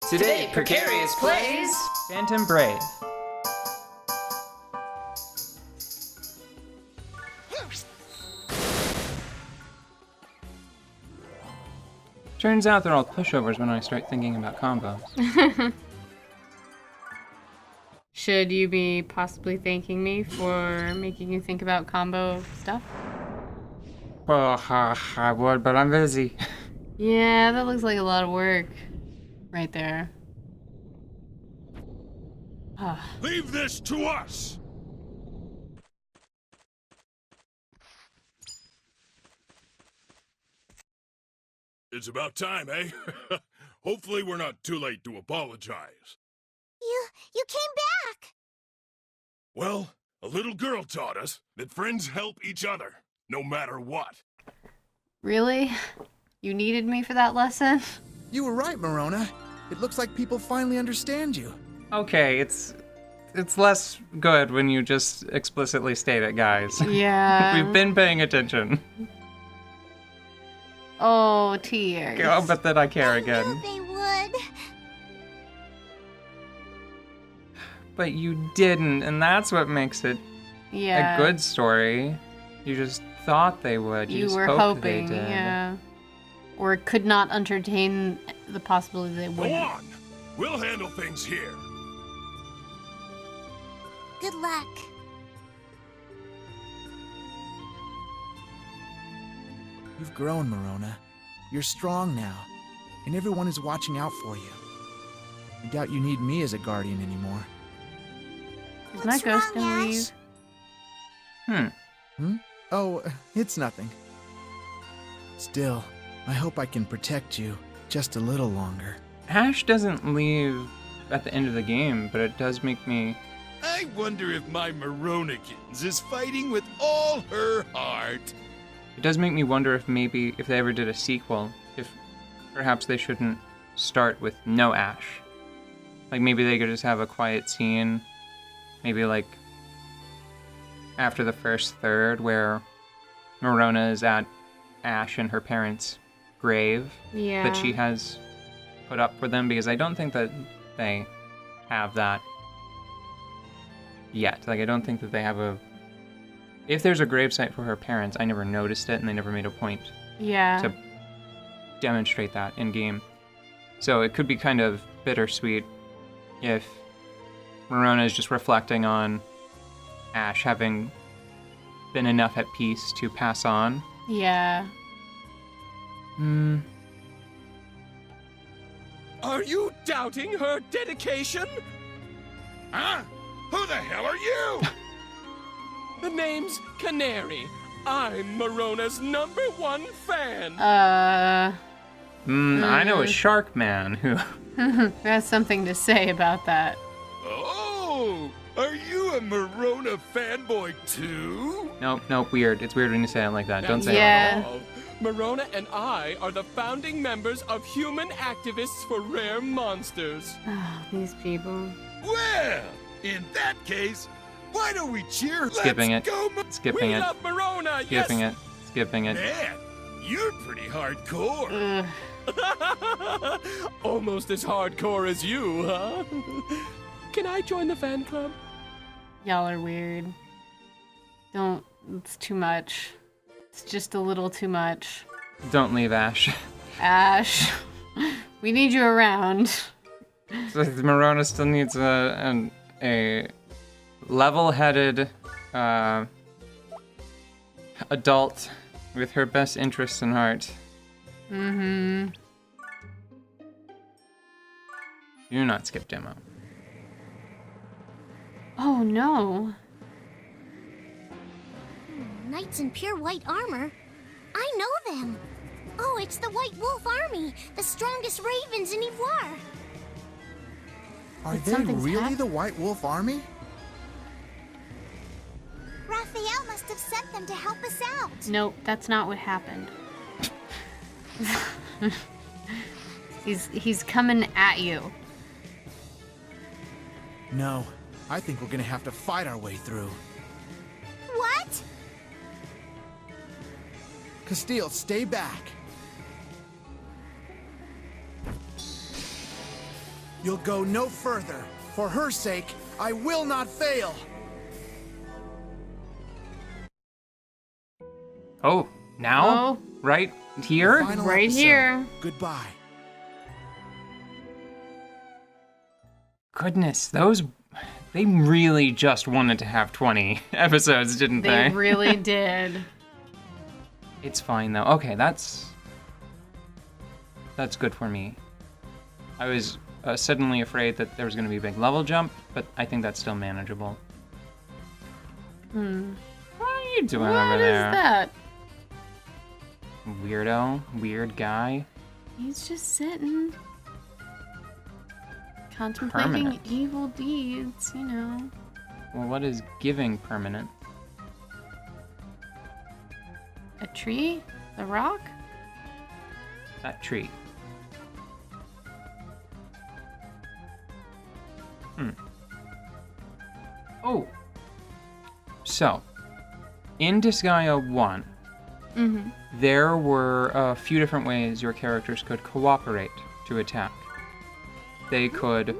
Today, Precarious plays Phantom Brave. Turns out they're all pushovers when I start thinking about combos. Should you be possibly thanking me for making you think about combo stuff? Well, I would, but I'm busy. Yeah, that looks like a lot of work right there. Leave this to us! It's about time, eh? Hopefully we're not too late to apologize. You came back! Well, a little girl taught us that friends help each other, no matter what. Really? You needed me for that lesson? You were right, Marona. It looks like people finally understand you. Okay, it's less good when you just explicitly state it, guys. Yeah. We've been paying attention. Oh, tears. Oh, but then I care I again. knew they would. But you didn't, and that's what makes it Yeah. a good story. You just thought they would. You You just were hoped hoping, they did. yeah. Or could not entertain the possibility they Go wouldn't. on! We'll handle things here. Good luck. You've grown, Marona. You're strong now, and everyone is watching out for you. I doubt you need me as a guardian anymore. Is my What's ghost wrong, gonna Ash? leave? Oh, it's nothing. Still, I hope I can protect you just a little longer. Ash doesn't leave at the end of the game, but it does make me... I wonder if my Maronakins is fighting with all her heart. It does make me wonder if maybe, if they ever did a sequel, if perhaps they shouldn't start with no Ash. Like, maybe they could just have a quiet scene, maybe like after the first third, where Marona is at Ash and her parents' grave Yeah. that she has put up for them, because I don't think that they have that yet. Like, I don't think that they have a... If there's a gravesite for her parents, I never noticed it, and they never made a point Yeah. to demonstrate that in-game. So it could be kind of bittersweet if Marona is just reflecting on Ash having been enough at peace to pass on. Yeah. Are you doubting her dedication? Huh? Who the hell are you? The name's Canary. I'm Marona's #1 fan. I know a shark man who... Has something to say about that. Oh, are you a Marona fanboy too? Nope, weird. It's weird when you say it like that. Don't say Yeah. it. All. Marona and I are the founding members of Human Activists for Rare Monsters. Oh, these people. Well, in that case, why don't we cheer? Skipping Let's it. go, Skipping We it. love Marona, Skipping yes! it. Skipping it. Man, you're pretty hardcore. Almost as hardcore as you, huh? Can I join the fan club? Y'all are weird. Don't. It's too much. It's just a little too much. Don't leave, Ash. Ash, we need you around. Marona still needs a level-headed adult with her best interests in heart. Mm-hmm. Do not skip demo. Oh, no. Knights in pure white armor. I know them. Oh, it's the White Wolf Army, the strongest ravens in Ivoire. Are But they something's really hap- the White Wolf Army? Raphael must have sent them to help us out. Nope, that's not what happened. He's coming at you. No, I think we're gonna have to fight our way through. What? Castile, stay back. You'll go no further. For her sake, I will not fail. Oh, now? Oh. Right here? Final Right episode. here. Goodbye. Goodness, they really just wanted to have 20 episodes, didn't They they? really did. It's fine though. Okay, that's good for me. I was suddenly afraid that there was going to be a big level jump, but I think that's still manageable. What are you doing over What there? is that? Weirdo, weird guy. He's just sitting. Contemplating Permanent. evil deeds, you know. Well, what is giving permanent? A tree? A rock? That tree. Oh. So, in Disgaea 1, there were a few different ways your characters could cooperate to attack. They could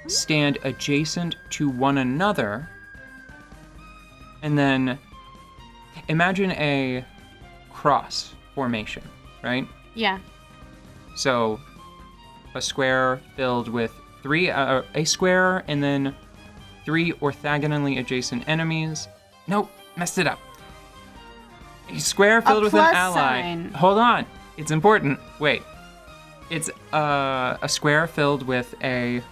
stand adjacent to one another, and then imagine a cross formation, right? Yeah. So, a square filled with a square and then 3 orthogonally adjacent enemies. Nope, messed it up. A square filled with an plus ally. sign. Hold on, it's important. Wait. It's a square filled with an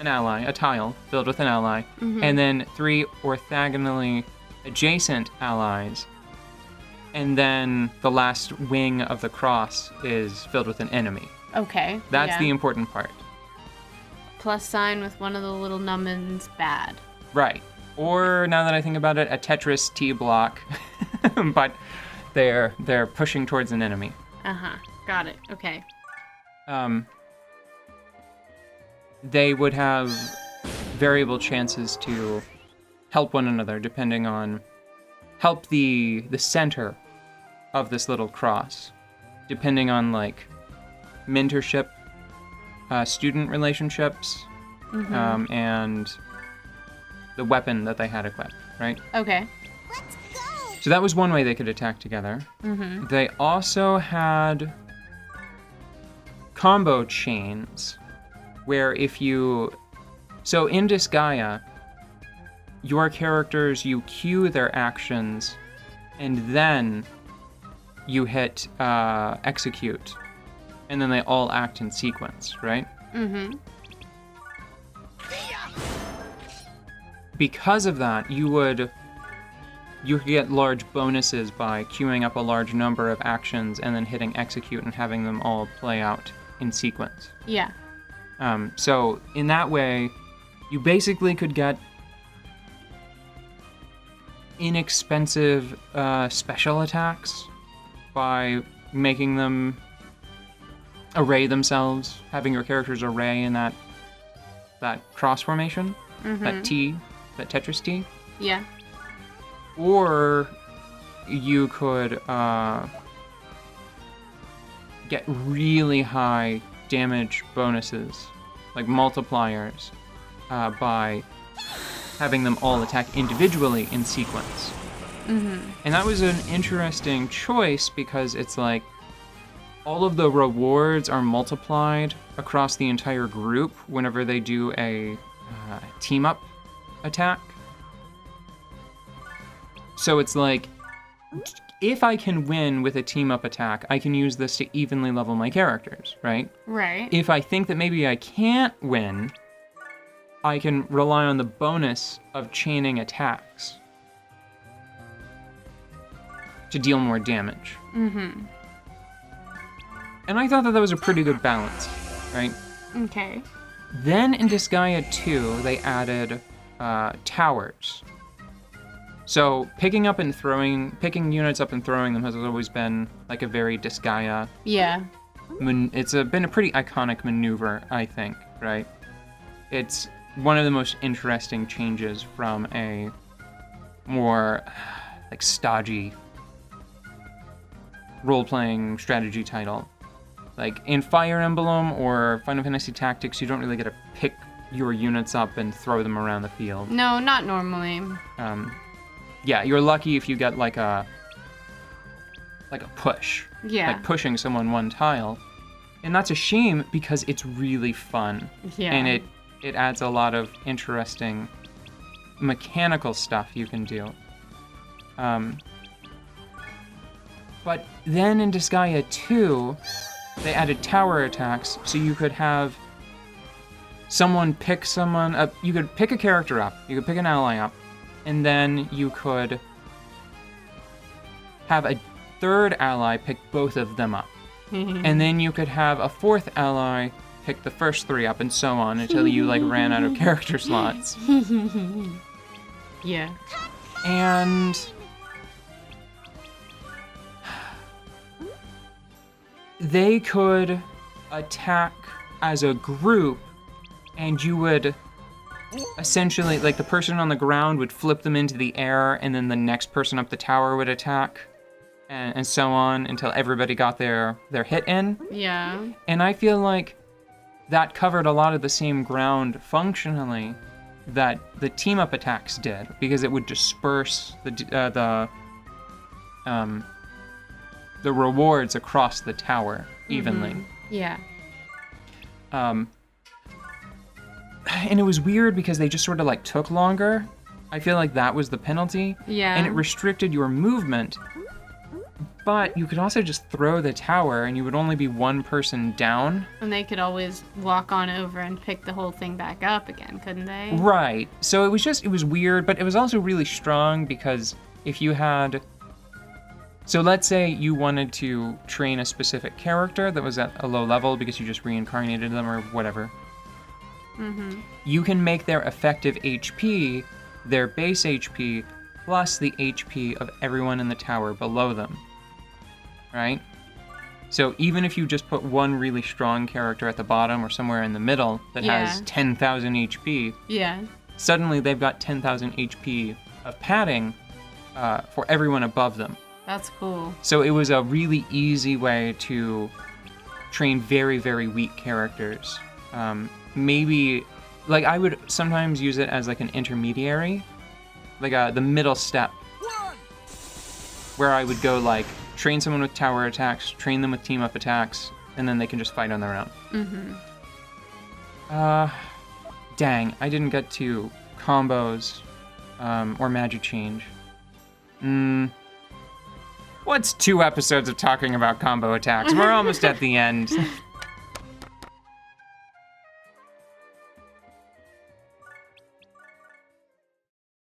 ally, a tile filled with an ally, and then 3 orthogonally adjacent allies. And then the last wing of the cross is filled with an enemy. Okay. That's the important part. Plus sign with one of the little numbins bad. Right. Or, now that I think about it, a Tetris T block. But they're pushing towards an enemy. Uh-huh. Got it. Okay. They would have variable chances to help one another depending on help the center of this little cross, depending on like mentorship, student relationships, and the weapon that they had equipped, right? Okay. Let's go! So that was one way they could attack together. They also had combo chains where if you... So in Disgaea, your characters, you cue their actions and then you hit execute. And then they all act in sequence, right? Because of that, you could get large bonuses by queuing up a large number of actions and then hitting execute and having them all play out in sequence. Yeah. So in that way, you basically could get inexpensive special attacks by making them array themselves, having your characters array in that cross formation, that Tetris T. Yeah. Or you could get really high damage bonuses, like multipliers, by having them all attack individually in sequence. And that was an interesting choice because it's like all of the rewards are multiplied across the entire group whenever they do a team-up attack. So it's like, if I can win with a team-up attack, I can use this to evenly level my characters, right? Right. If I think that maybe I can't win, I can rely on the bonus of chaining attacks to deal more damage. And I thought that was a pretty good balance, right? Okay. Then in Disgaea 2, they added towers. So picking units up and throwing them has always been like a very Disgaea. Yeah. It's been a pretty iconic maneuver, I think, right? It's one of the most interesting changes from a more like stodgy role-playing strategy title Like in Fire Emblem or Final Fantasy Tactics, you don't really get to pick your units up and throw them around the field. No, not normally. Yeah, you're lucky if you get like a push. Yeah. Like pushing someone one tile. And that's a shame because it's really fun. Yeah. And it adds a lot of interesting mechanical stuff you can do. But then in Disgaea 2, they added tower attacks, so you could have someone pick someone up. You could pick a character up, you could pick an ally up, and then you could have a third ally pick both of them up. And then you could have a fourth ally pick the first three up, and so on until you like ran out of character slots. Yeah. And they could attack as a group, and you would essentially, like, the person on the ground would flip them into the air, and then the next person up the tower would attack, and so on until everybody got their hit in. Yeah. And I feel like that covered a lot of the same ground functionally that the team-up attacks did, because it would disperse the rewards across the tower evenly. Yeah. And it was weird because they just sort of like took longer. I feel like that was the penalty. Yeah. And it restricted your movement. But you could also just throw the tower and you would only be one person down. And they could always walk on over and pick the whole thing back up again, couldn't they? Right. So it was weird, but it was also really strong because if you had... So let's say you wanted to train a specific character that was at a low level because you just reincarnated them or whatever. You can make their effective HP their base HP plus the HP of everyone in the tower below them. Right? So even if you just put one really strong character at the bottom or somewhere in the middle that has 10,000 HP, Yeah. suddenly they've got 10,000 HP of padding for everyone above them. That's cool. So it was a really easy way to train very, very weak characters. Maybe, like, I would sometimes use it as like an intermediary, like the middle step, where I would go like train someone with tower attacks, train them with team-up attacks, and then they can just fight on their own. Dang, I didn't get to combos or magic change. What's 2 episodes of talking about combo attacks? We're almost at the end.